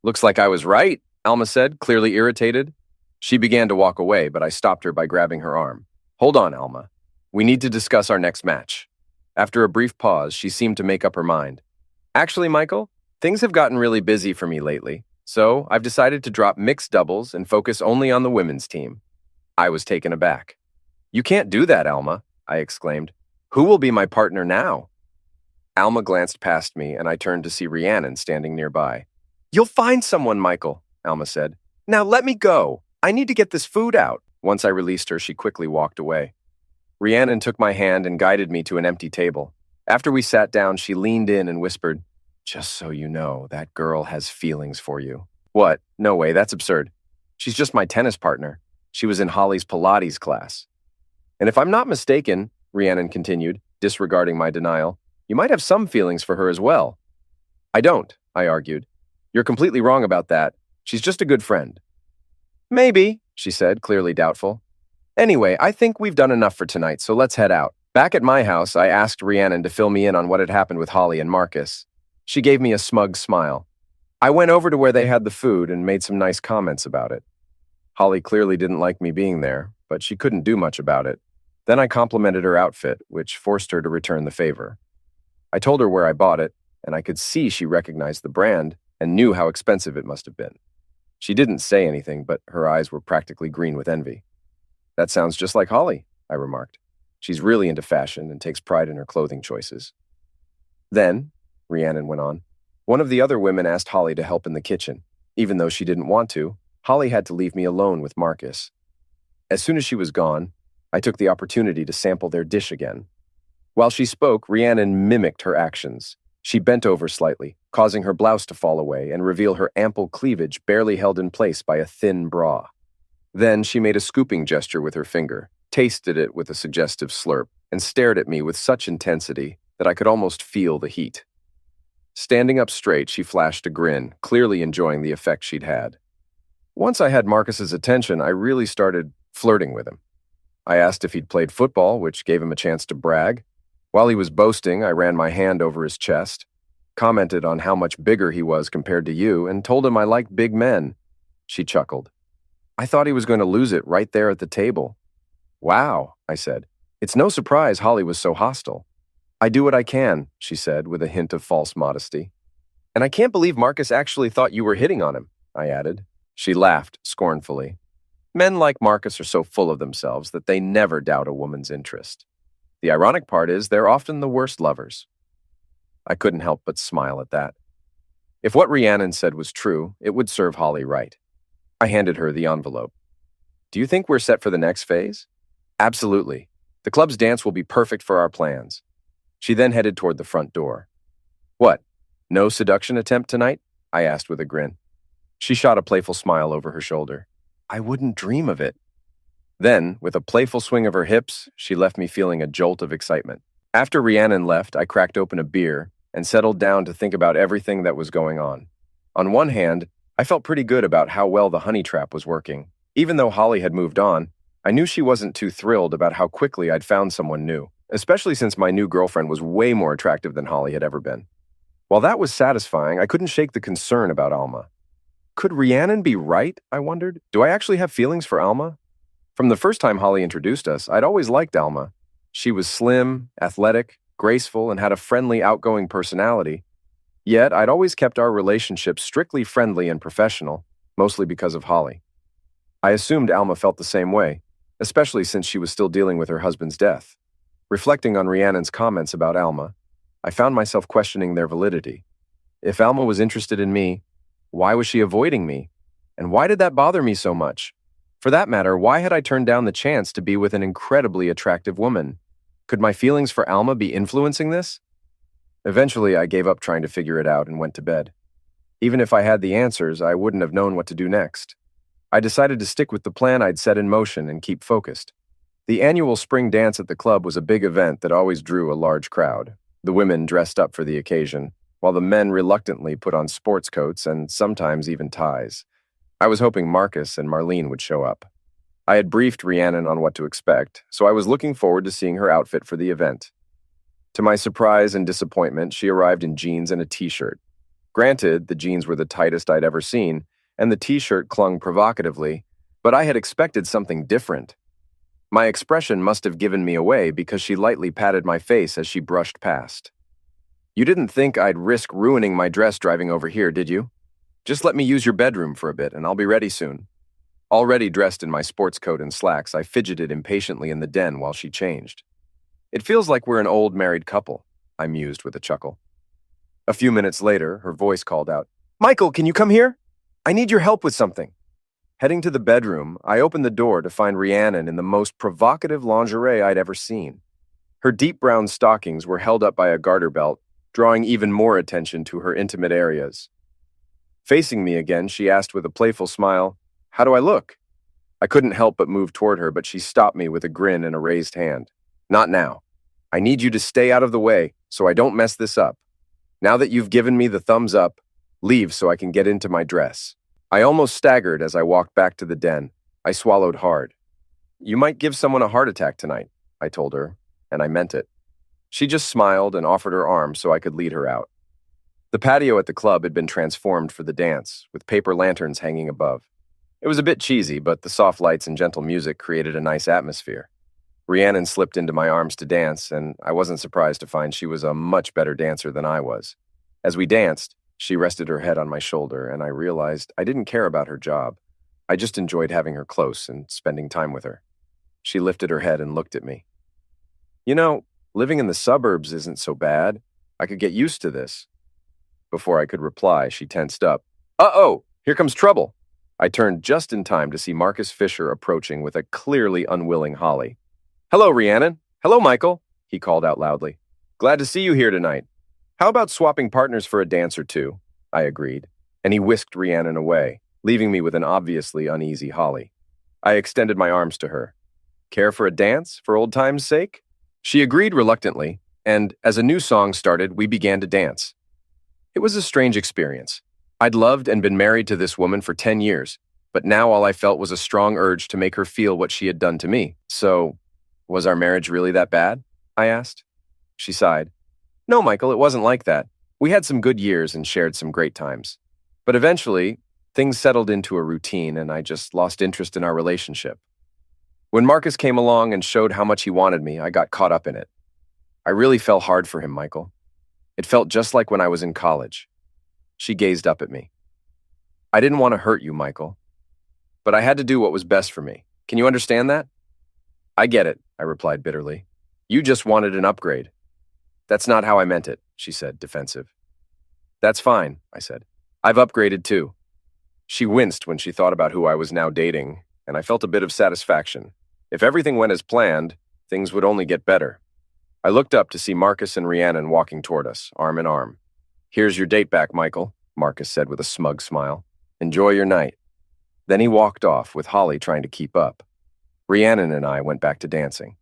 A: "Looks like I was right," Alma said, clearly irritated. She began to walk away, but I stopped her by grabbing her arm. "Hold on, Alma. We need to discuss our next match." After a brief pause, she seemed to make up her mind. "Actually, Michael, things have gotten really busy for me lately, so I've decided to drop mixed doubles and focus only on the women's team." I was taken aback. "You can't do that, Alma," I exclaimed. "Who will be my partner now?" Alma glanced past me, and I turned to see Rhiannon standing nearby. "You'll find someone, Michael," Alma said. "Now let me go. I need to get this food out." Once I released her, she quickly walked away. Rhiannon took my hand and guided me to an empty table. After we sat down, she leaned in and whispered, "Just so you know, that girl has feelings for you." "What? No way, that's absurd. She's just my tennis partner. She was in Holly's Pilates class." "And if I'm not mistaken," Rhiannon continued, disregarding my denial, "you might have some feelings for her as well." "I don't," I argued. "You're completely wrong about that. She's just a good friend." "Maybe," she said, clearly doubtful. "Anyway, I think we've done enough for tonight, so let's head out." Back at my house, I asked Rhiannon to fill me in on what had happened with Holly and Marcus. She gave me a smug smile. I went over to where they had the food and made some nice comments about it. Holly clearly didn't like me being there, but she couldn't do much about it. Then I complimented her outfit, which forced her to return the favor. I told her where I bought it, and I could see she recognized the brand and knew how expensive it must have been. She didn't say anything, but her eyes were practically green with envy. "That sounds just like Holly," I remarked. "She's really into fashion and takes pride in her clothing choices." Then, Rhiannon went on, one of the other women asked Holly to help in the kitchen. Even though she didn't want to, Holly had to leave me alone with Marcus. As soon as she was gone, I took the opportunity to sample their dish again. While she spoke, Rhiannon mimicked her actions. She bent over slightly, causing her blouse to fall away and reveal her ample cleavage barely held in place by a thin bra. Then she made a scooping gesture with her finger, tasted it with a suggestive slurp, and stared at me with such intensity that I could almost feel the heat. Standing up straight, she flashed a grin, clearly enjoying the effect she'd had. Once I had Marcus's attention, I really started flirting with him. I asked if he'd played football, which gave him a chance to brag. While he was boasting, I ran my hand over his chest, commented on how much bigger he was compared to you, and told him I liked big men. She chuckled. I thought he was going to lose it right there at the table. "Wow," I said. It's no surprise Holly was so hostile. I do what I can, she said with a hint of false modesty. And I can't believe Marcus actually thought you were hitting on him, I added. She laughed scornfully. Men like Marcus are so full of themselves that they never doubt a woman's interest. The ironic part is they're often the worst lovers. I couldn't help but smile at that. If what Rhiannon said was true, it would serve Holly right. I handed her the envelope. Do you think we're set for the next phase? Absolutely. The club's dance will be perfect for our plans. She then headed toward the front door. What? No seduction attempt tonight? I asked with a grin. She shot a playful smile over her shoulder. I wouldn't dream of it. Then, with a playful swing of her hips, she left me feeling a jolt of excitement. After Rhiannon left, I cracked open a beer and settled down to think about everything that was going on. On one hand, I felt pretty good about how well the honey trap was working. Even though Holly had moved on, I knew she wasn't too thrilled about how quickly I'd found someone new, especially since my new girlfriend was way more attractive than Holly had ever been. While that was satisfying, I couldn't shake the concern about Alma. Could Rhiannon be right, I wondered? Do I actually have feelings for Alma? From the first time Holly introduced us, I'd always liked Alma. She was slim, athletic, graceful, and had a friendly, outgoing personality. Yet, I'd always kept our relationship strictly friendly and professional, mostly because of Holly. I assumed Alma felt the same way, especially since she was still dealing with her husband's death. Reflecting on Rhiannon's comments about Alma, I found myself questioning their validity. If Alma was interested in me, why was she avoiding me? And why did that bother me so much? For that matter, why had I turned down the chance to be with an incredibly attractive woman? Could my feelings for Alma be influencing this? Eventually, I gave up trying to figure it out and went to bed. Even if I had the answers, I wouldn't have known what to do next. I decided to stick with the plan I'd set in motion and keep focused. The annual spring dance at the club was a big event that always drew a large crowd. The women dressed up for the occasion, while the men reluctantly put on sports coats and sometimes even ties. I was hoping Marcus and Marlene would show up. I had briefed Rhiannon on what to expect, so I was looking forward to seeing her outfit for the event. To my surprise and disappointment, she arrived in jeans and a t-shirt. Granted, the jeans were the tightest I'd ever seen, and the t-shirt clung provocatively, but I had expected something different. My expression must have given me away because she lightly patted my face as she brushed past. You didn't think I'd risk ruining my dress driving over here, did you? Just let me use your bedroom for a bit, and I'll be ready soon. Already dressed in my sports coat and slacks, I fidgeted impatiently in the den while she changed. It feels like we're an old married couple, I mused with a chuckle. A few minutes later, her voice called out, Michael, can you come here? I need your help with something. Heading to the bedroom, I opened the door to find Rhiannon in the most provocative lingerie I'd ever seen. Her deep brown stockings were held up by a garter belt, drawing even more attention to her intimate areas. Facing me again, she asked with a playful smile, How do I look? I couldn't help but move toward her, but she stopped me with a grin and a raised hand. Not now. I need you to stay out of the way so I don't mess this up. Now that you've given me the thumbs up, leave so I can get into my dress. I almost staggered as I walked back to the den. I swallowed hard. You might give someone a heart attack tonight, I told her, and I meant it. She just smiled and offered her arm so I could lead her out. The patio at the club had been transformed for the dance, with paper lanterns hanging above. It was a bit cheesy, but the soft lights and gentle music created a nice atmosphere. Rhiannon slipped into my arms to dance, and I wasn't surprised to find she was a much better dancer than I was. As we danced, she rested her head on my shoulder, and I realized I didn't care about her job. I just enjoyed having her close and spending time with her. She lifted her head and looked at me. You know, living in the suburbs isn't so bad. I could get used to this. Before I could reply, she tensed up. Uh-oh, here comes trouble. I turned just in time to see Marcus Fisher approaching with a clearly unwilling Holly. Hello, Rhiannon. Hello, Michael, he called out loudly. Glad to see you here tonight. How about swapping partners for a dance or two? I agreed, and he whisked Rhiannon away, leaving me with an obviously uneasy Holly. I extended my arms to her. Care for a dance, for old time's sake? She agreed reluctantly, and as a new song started, we began to dance. It was a strange experience. I'd loved and been married to this woman for 10 years, but now all I felt was a strong urge to make her feel what she had done to me. So, was our marriage really that bad? I asked. She sighed. No, Michael, it wasn't like that. We had some good years and shared some great times. But eventually, things settled into a routine and I just lost interest in our relationship. When Marcus came along and showed how much he wanted me, I got caught up in it. I really fell hard for him, Michael. It felt just like when I was in college. She gazed up at me. I didn't want to hurt you, Michael, but I had to do what was best for me. Can you understand that? I get it, I replied bitterly. You just wanted an upgrade. That's not how I meant it, she said, defensive. That's fine, I said. I've upgraded too. She winced when she thought about who I was now dating, and I felt a bit of satisfaction. If everything went as planned, things would only get better. I looked up to see Marcus and Rhiannon walking toward us, arm in arm. Here's your date back, Michael, Marcus said with a smug smile. Enjoy your night. Then he walked off, with Holly trying to keep up. Rhiannon and I went back to dancing.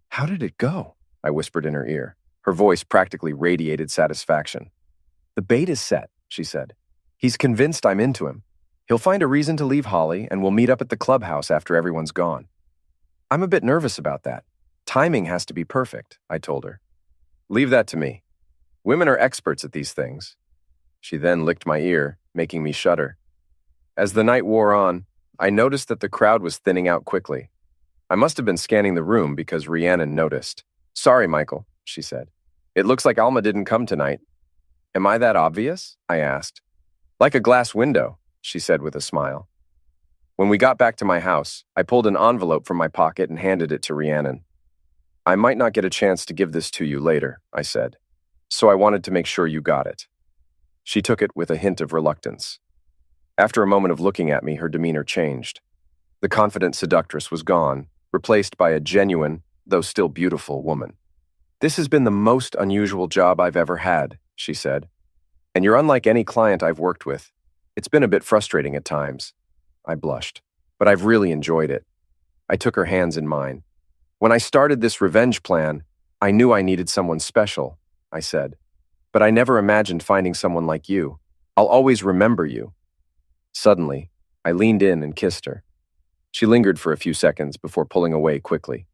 A: How did it go? I whispered in her ear. Her voice practically radiated satisfaction. The bait is set, she said. He's convinced I'm into him. He'll find a reason to leave Holly, and we'll meet up at the clubhouse after everyone's gone. I'm a bit nervous about that. Timing has to be perfect, I told her. Leave that to me. Women are experts at these things. She then licked my ear, making me shudder. As the night wore on, I noticed that the crowd was thinning out quickly. I must have been scanning the room because Rhiannon noticed. Sorry, Michael, she said. It looks like Alma didn't come tonight. Am I that obvious? I asked. Like a glass window, she said with a smile. When we got back to my house, I pulled an envelope from my pocket and handed it to Rhiannon. I might not get a chance to give this to you later, I said, so I wanted to make sure you got it. She took it with a hint of reluctance. After a moment of looking at me, her demeanor changed. The confident seductress was gone, replaced by a genuine, though still beautiful, woman. This has been the most unusual job I've ever had, she said. And you're unlike any client I've worked with. It's been a bit frustrating at times. I blushed, but I've really enjoyed it. I took her hands in mine. When I started this revenge plan, I knew I needed someone special, I said. But I never imagined finding someone like you. I'll always remember you. Suddenly, I leaned in and kissed her. She lingered for a few seconds before pulling away quickly.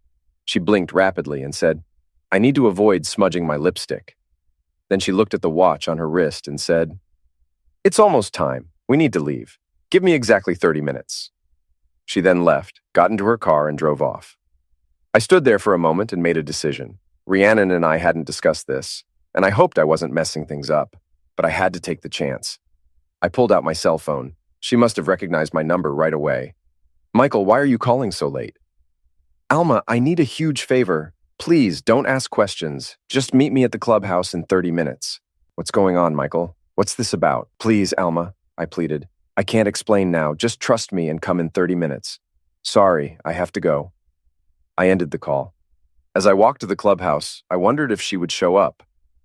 A: She blinked rapidly and said, I need to avoid smudging my lipstick. Then she looked at the watch on her wrist and said, It's almost time. We need to leave. Give me exactly 30 minutes. She then left, got into her car, and drove off. I stood there for a moment and made a decision. Rhiannon and I hadn't discussed this, and I hoped I wasn't messing things up, but I had to take the chance. I pulled out my cell phone. She must have recognized my number right away. Michael, why are you calling so late? Alma, I need a huge favor. Please, don't ask questions. Just meet me at the clubhouse in 30 minutes. What's going on, Michael? What's this about? Please, Alma, I pleaded. I can't explain now. Just trust me and come in 30 minutes. Sorry, I have to go. I ended the call. As I walked to the clubhouse, I wondered if she would show up.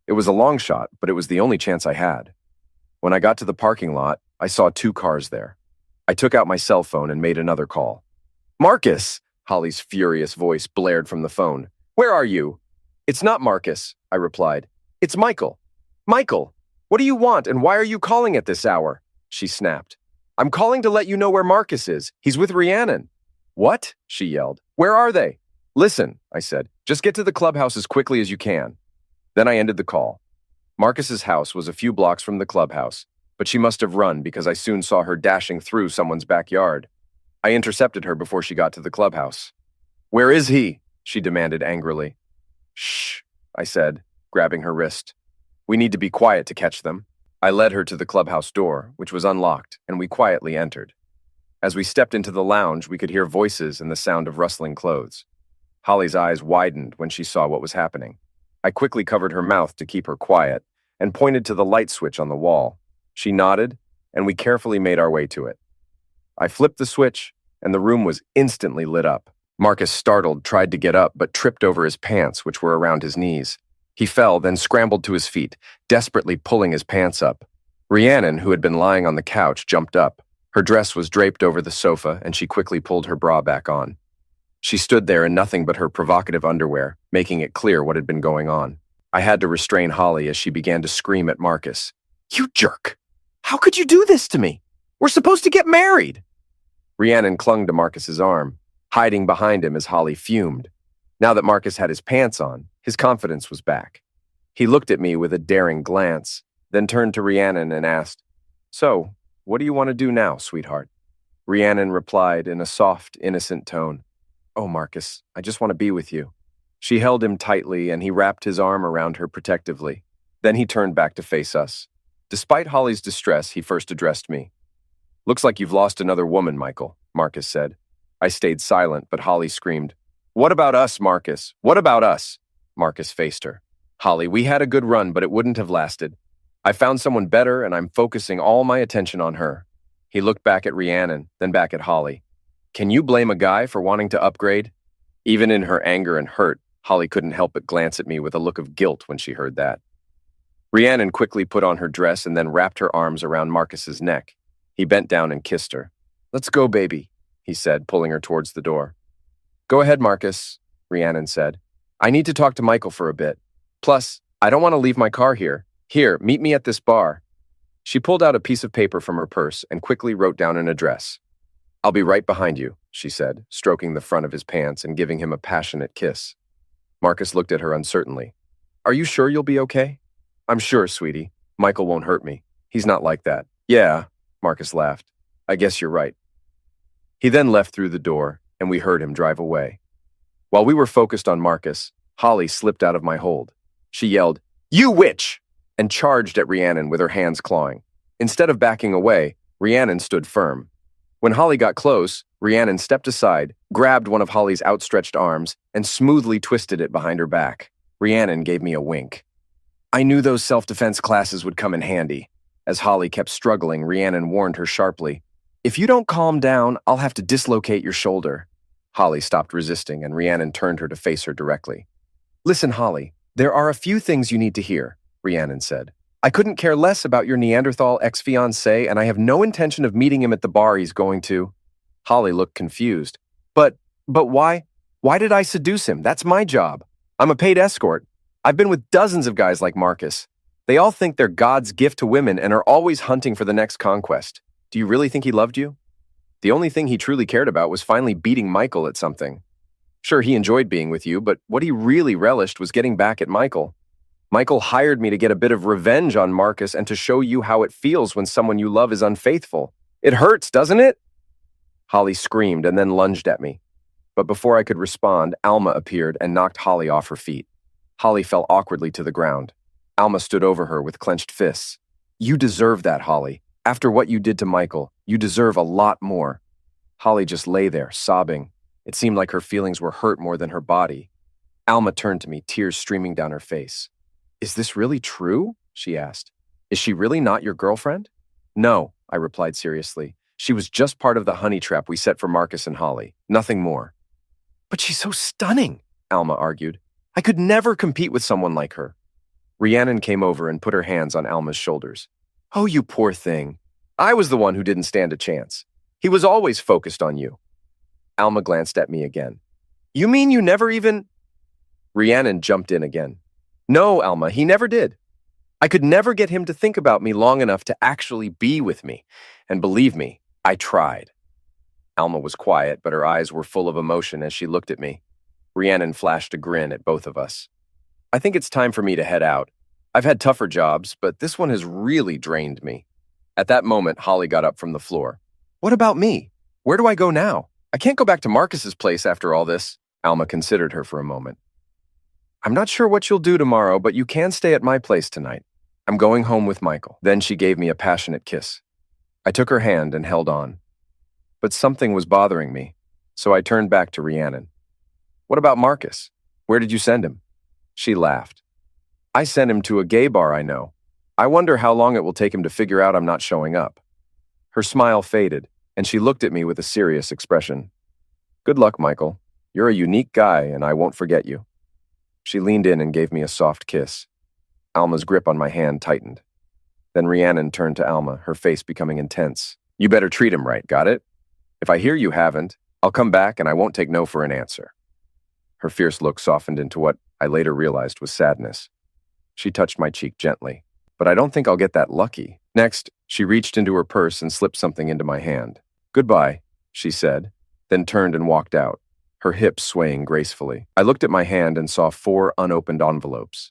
A: It was a long shot, but it was the only chance I had. When I got to the parking lot, I saw 2 cars there. I took out my cell phone and made another call. Marcus! Holly's furious voice blared from the phone. Where are you? It's not Marcus, I replied. It's Michael. Michael, what do you want and why are you calling at this hour? She snapped. I'm calling to let you know where Marcus is. He's with Rhiannon. What? She yelled. Where are they? Listen, I said. Just get to the clubhouse as quickly as you can. Then I ended the call. Marcus's house was a few blocks from the clubhouse, but she must have run because I soon saw her dashing through someone's backyard. I intercepted her before she got to the clubhouse. Where is he? She demanded angrily. Shh, I said, grabbing her wrist. We need to be quiet to catch them. I led her to the clubhouse door, which was unlocked, and we quietly entered. As we stepped into the lounge, we could hear voices and the sound of rustling clothes. Holly's eyes widened when she saw what was happening. I quickly covered her mouth to keep her quiet and pointed to the light switch on the wall. She nodded, and we carefully made our way to it. I flipped the switch, and the room was instantly lit up. Marcus, startled, tried to get up but tripped over his pants, which were around his knees. He fell, then scrambled to his feet, desperately pulling his pants up. Rhiannon, who had been lying on the couch, jumped up. Her dress was draped over the sofa, and she quickly pulled her bra back on. She stood there in nothing but her provocative underwear, making it clear what had been going on. I had to restrain Holly as she began to scream at Marcus. You jerk! How could you do this to me? We're supposed to get married! Rhiannon clung to Marcus's arm, hiding behind him as Holly fumed. Now that Marcus had his pants on, his confidence was back. He looked at me with a daring glance, then turned to Rhiannon and asked, So, what do you want to do now, sweetheart? Rhiannon replied in a soft, innocent tone, Oh, Marcus, I just want to be with you. She held him tightly and he wrapped his arm around her protectively. Then he turned back to face us. Despite Holly's distress, he first addressed me. Looks like you've lost another woman, Michael, Marcus said. I stayed silent, but Holly screamed, What about us, Marcus? What about us? Marcus faced her. Holly, we had a good run, but it wouldn't have lasted. I found someone better, and I'm focusing all my attention on her. He looked back at Rhiannon, then back at Holly. Can you blame a guy for wanting to upgrade? Even in her anger and hurt, Holly couldn't help but glance at me with a look of guilt when she heard that. Rhiannon quickly put on her dress and then wrapped her arms around Marcus's neck. He bent down and kissed her. Let's go, baby, he said, pulling her towards the door. Go ahead, Marcus, Rhiannon said. I need to talk to Michael for a bit. Plus, I don't want to leave my car here. Here, meet me at this bar. She pulled out a piece of paper from her purse and quickly wrote down an address. I'll be right behind you, she said, stroking the front of his pants and giving him a passionate kiss. Marcus looked at her uncertainly. Are you sure you'll be okay? I'm sure, sweetie. Michael won't hurt me. He's not like that. Yeah, Marcus laughed. I guess you're right. He then left through the door, and we heard him drive away. While we were focused on Marcus, Holly slipped out of my hold. She yelled, You witch! And charged at Rhiannon with her hands clawing. Instead of backing away, Rhiannon stood firm. When Holly got close, Rhiannon stepped aside, grabbed one of Holly's outstretched arms, and smoothly twisted it behind her back. Rhiannon gave me a wink. I knew those self-defense classes would come in handy. As Holly kept struggling, Rhiannon warned her sharply, If you don't calm down, I'll have to dislocate your shoulder. Holly stopped resisting, and Rhiannon turned her to face her directly. Listen, Holly, there are a few things you need to hear, Rhiannon said. I couldn't care less about your Neanderthal ex-fiancé, and I have no intention of meeting him at the bar he's going to. Holly looked confused. But why? Why did I seduce him? That's my job. I'm a paid escort. I've been with dozens of guys like Marcus. They all think they're God's gift to women and are always hunting for the next conquest. Do you really think he loved you? The only thing he truly cared about was finally beating Michael at something. Sure, he enjoyed being with you, but what he really relished was getting back at Michael. Michael hired me to get a bit of revenge on Marcus and to show you how it feels when someone you love is unfaithful. It hurts, doesn't it? Holly screamed and then lunged at me. But before I could respond, Alma appeared and knocked Holly off her feet. Holly fell awkwardly to the ground. Alma stood over her with clenched fists. You deserve that, Holly. After what you did to Michael, you deserve a lot more. Holly just lay there, sobbing. It seemed like her feelings were hurt more than her body. Alma turned to me, tears streaming down her face. Is this really true? She asked. Is she really not your girlfriend? No, I replied seriously. She was just part of the honey trap we set for Marcus and Holly. Nothing more. But she's so stunning, Alma argued. I could never compete with someone like her. Rhiannon came over and put her hands on Alma's shoulders. Oh, you poor thing. I was the one who didn't stand a chance. He was always focused on you. Alma glanced at me again. You mean you never even... Rhiannon jumped in again. No, Alma, he never did. I could never get him to think about me long enough to actually be with me. And believe me, I tried. Alma was quiet, but her eyes were full of emotion as she looked at me. Rhiannon flashed a grin at both of us. I think it's time for me to head out. I've had tougher jobs, but this one has really drained me. At that moment, Holly got up from the floor. What about me? Where do I go now? I can't go back to Marcus's place after all this. Alma considered her for a moment. I'm not sure what you'll do tomorrow, but you can stay at my place tonight. I'm going home with Michael. Then she gave me a passionate kiss. I took her hand and held on. But something was bothering me, so I turned back to Rhiannon. What about Marcus? Where did you send him? She laughed. I sent him to a gay bar I know. I wonder how long it will take him to figure out I'm not showing up. Her smile faded, and she looked at me with a serious expression. Good luck, Michael. You're a unique guy, and I won't forget you. She leaned in and gave me a soft kiss. Alma's grip on my hand tightened. Then Rhiannon turned to Alma, her face becoming intense. You better treat him right, got it? If I hear you haven't, I'll come back and I won't take no for an answer. Her fierce look softened into what I later realized was sadness. She touched my cheek gently. But I don't think I'll get that lucky. Next, she reached into her purse and slipped something into my hand. Goodbye, she said, then turned and walked out, her hips swaying gracefully. I looked at my hand and saw 4 unopened envelopes.